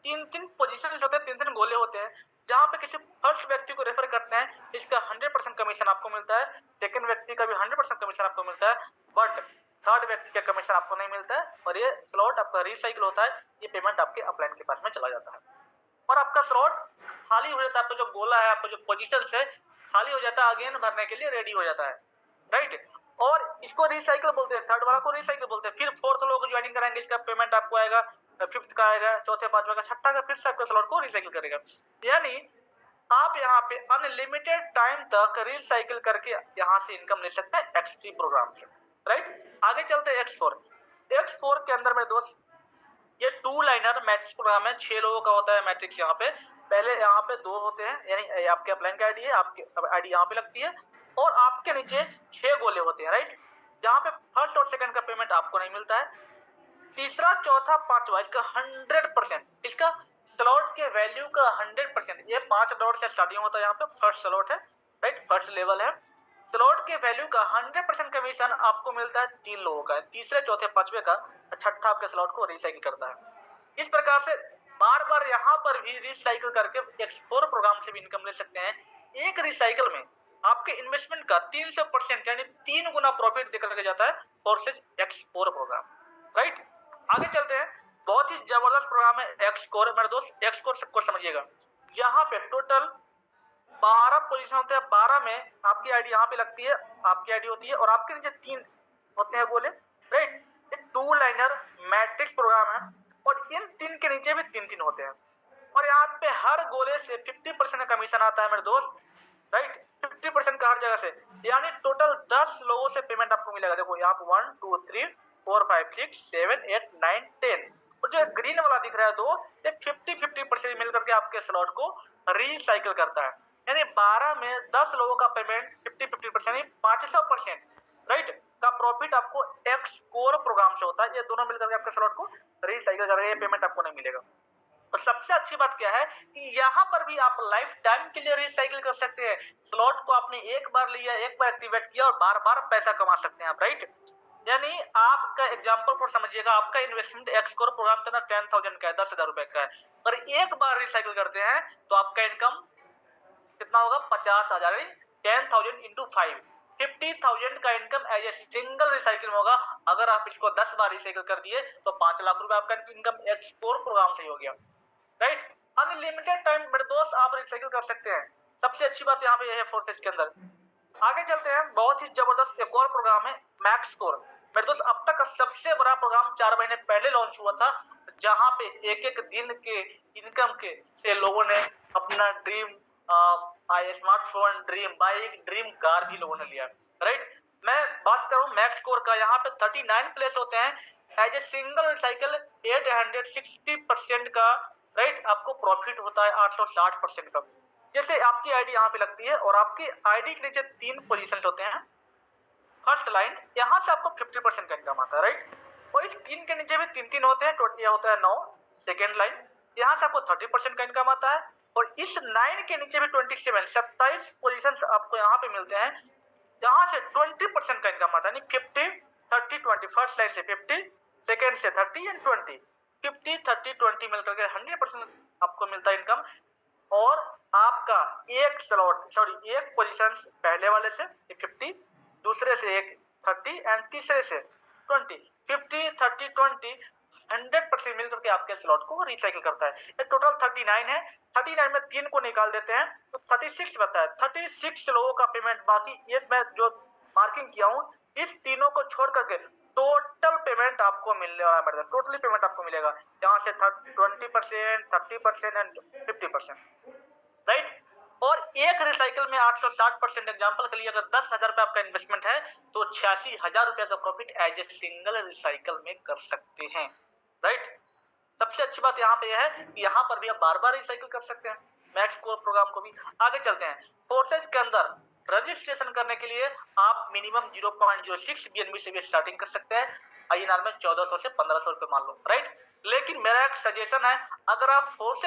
तीन पोजीशन होते हैं, तीन गोले होते हैं। जहाँ पे किसी फर्स्ट व्यक्ति को रेफर करते हैं, इसका 100% कमीशन आपको मिलता है। सेकंड व्यक्ति का भी 100% कमीशन आपको मिलता है, बट थर्ड व्यक्ति का कमीशन आपको नहीं मिलता है। और ये स्लॉट आपका रिसाइकिल होता है, ये पेमेंट आपके अपलाइन के पास में चला जाता है और आपका स्लॉट खाली हो जाता है। आपका जो गोला है, आपका जो पोजीशन है खाली हो जाता है, अगेन भरने के लिए रेडी हो जाता है, राइट। और इसको रिसाइकिल बोलते हैं, थर्ड वाला को रिसाइकिल बोलते हैं। फिर फोर्थ लोग ज्वाइनिंग कराएंगे, इसका पेमेंट आपको आएगा, फिफ्थ का आएगा, चौथे पांचवा का, छठा का, फिर से आपका स्लॉट को रिसाइकिल करेगा। यानी आप यहाँ पे अनलिमिटेड टाइम तक रिसाइकिल करके यहाँ से इनकम ले सकते हैं X3 प्रोग्राम से, राइट। आगे चलते हैं X4। X4 के अंदर मेरे दोस्त ये 2 लाइनर मैट्रिक्स प्रोग्राम है। 6 लोगों का होता है मैट्रिक्स। यहाँ पे पहले यहाँ पे 2 होते हैं, यानी आपके अपलाइन का आईडी है, आपकी आईडी यहाँ पे लगती है और आपके नीचे 6 गोले होते हैं, राइट। जहाँ पे फर्स्ट और सेकंड का पेमेंट आपको नहीं मिलता है। तीसरा, चौथा, पांचवा, इसका 100%, इसका स्लॉट के वैल्यू का 100%, ये 5 डॉट से स्टार्टिंग होता है। यहाँ पे फर्स्ट स्लॉट है, राइट, फर्स्ट लेवल है। स्लॉट के वैल्यू का 100% कमीशन आपको मिलता है 3 लोगों का, तीसरे, चौथे, पांचवे का, छठा आपके स्लॉट को रिसाइकिल करता है। इस प्रकार से बार बार यहाँ पर भी रिसाइकिल करके X4 प्रोग्राम से भी इनकम ले सकते हैं। एक रिसाइकिल में आपके इन्वेस्टमेंट का 300% यानी 3 गुना प्रॉफिट देकर के जाता है फोर्सेज X4 प्रोग्राम, राइट। आगे चलते हैं। बहुत ही जबरदस्त प्रोग्राम है X4। मेरे दोस्त X4 को समझिएगा, यहाँ पे टोटल 12 पोजीशन होते हैं। 12 में आपकी आईडी यहाँ पे लगती है, आपकी आईडी होती है और आपके नीचे 3 होते हैं गोले, राइट। ये 2 लाइनर मैट्रिक्स प्रोग्राम है और इन 3 के नीचे भी 3 होते हैं और यहाँ पे हर गोले से 50% का कमीशन आता है मेरे दोस्त, राइट। 50% का हर जगह से, यानी टोटल 10 लोगों से पेमेंट आपको मिलेगा। देखो यहाँ पे 1 2 3 4 5 6 7 8 9 10 और जो ग्रीन वाला दिख रहा है 2, ये 50% मिलकर के आपके स्लॉट को रिसाइकिल करता है। यानी 12 में 10 लोगों का पेमेंट 50% 500%, राइट, का प्रॉफिट आपको X4 प्रोग्राम से होता है। ये दोनों मिलकर के आपके स्लॉट को रिसाइकिल कर रहे हैं, ये पेमेंट आपको नहीं मिलेगा। और सबसे अच्छी बात क्या है कि यहाँ पर भी आप लाइफ टाइम के लिए रिसाइकिल कर सकते हैं। स्लॉट को आपने एक बार लिया, एक बार एक्टिवेट किया और बार बार पैसा कमा सकते हैं आप, राइट। यानी आपका एग्जांपल फॉर समझिएगा, आपका इन्वेस्टमेंट X4 प्रोग्राम के अंदर 10,000 का है, 10,000 रुपए का है, और एक बार रिसाइकिल करते हैं तो आपका इनकम कितना होगा, 50,000, 10,000 इंटू 5, 50,000 का income as a single recycle में होगा। अगर आप इसको 10 बार रिसाइकिल कर दिए तो 5 लाख रुपए आपका इनकम X4 प्रोग्राम से हो गया, राइट। अनलिमिटेड टाइम मेरे दोस्त आप रिसाइकिल कर सकते हैं। सबसे अच्छी बात यहाँ पे यह है फोर्सेज के अंदर। आगे चलते हैं। बहुत ही जबरदस्त एक और प्रोग्राम है मैक्स स्कोर। मेरे दोस्त अब तक सबसे बड़ा प्रोग्राम 4 महीने पहले लॉन्च हुआ था, जहां पे एक दिन के इनकम के से लोगों ने अपना dream smartphone, dream bike, dream car भी लोगों ने लिया, राइट। मैं बात करूं मैक्स स्कोर का, यहाँ पे 39 प्लेस होते हैं। एज ए सिंगल रिसाइकिल 860% का, राइट, आपको प्रॉफिट होता है 860% का। जैसे आपकी आईडी यहाँ पे लगती है और आपकी आईडी के नीचे 3 पोजीशंस होते हैं। फर्स्ट लाइन, यहाँ से आपको 50% का इनकम आता है, राइट। और इस 3 के नीचे भी 3 होते हैं, टोटल ये होता है 9। सेकेंड लाइन, यहाँ से आपको 30% का इनकम आता है और इस 9 के नीचे भी 27 पोजीशंस आपको यहाँ पे मिलते हैं। यहाँ से 20% का इनकम आता है, 50 30 20। फर्स्ट लाइन से 50, सेकेंड से 30 एंड 20, 50 30 20 मिलकर के 100% आपको मिलता है इनकम। और आपका एक पोजीशन पहले वाले से 50, दूसरे से एक 30 एंड तीसरे से 20, 50 30 20 100% मिलकर के आपके स्लॉट को रिसाइकिल करता है। ये टोटल 39 है। 39 में 3 को निकाल देते हैं तो 36 बता है। 36 लोगों का पेमेंट, बाकी ये मैं जो मार्किंग किया हूँ, इस तीनों को छोड़ करके टोटल पेमेंट आपको मिलने वाला है। मतलब टोटली पेमेंट आपको मिलेगा यहाँ से 20%, 30% एंड 50%, राइट। और एक रिसाइकिल में 860%, एग्जांपल के लिए अगर 10,000 रुपए आपका इन्वेस्टमेंट है तो 86,000 रुपए का profit as a single recycle में कर सकते हैं, राइट। सबसे अच्छी बात यहाँ पे है कि यहाँ पर भी आप बार बार रिसाइकिल कर सकते हैं मैक्स स्कोर प्रोग्राम को भी। आगे चलते हैं। फोर्सेज के अंदर रजिस्ट्रेशन करने के लिए आप मिनिमम 0.06 BNB से भी स्टार्टिंग कर सकते हैं। INR में 1400 से 1500 रुपए मान लो, राइट। लेकिन मेरा एक सजेशन है, अगर आप फोर्सेज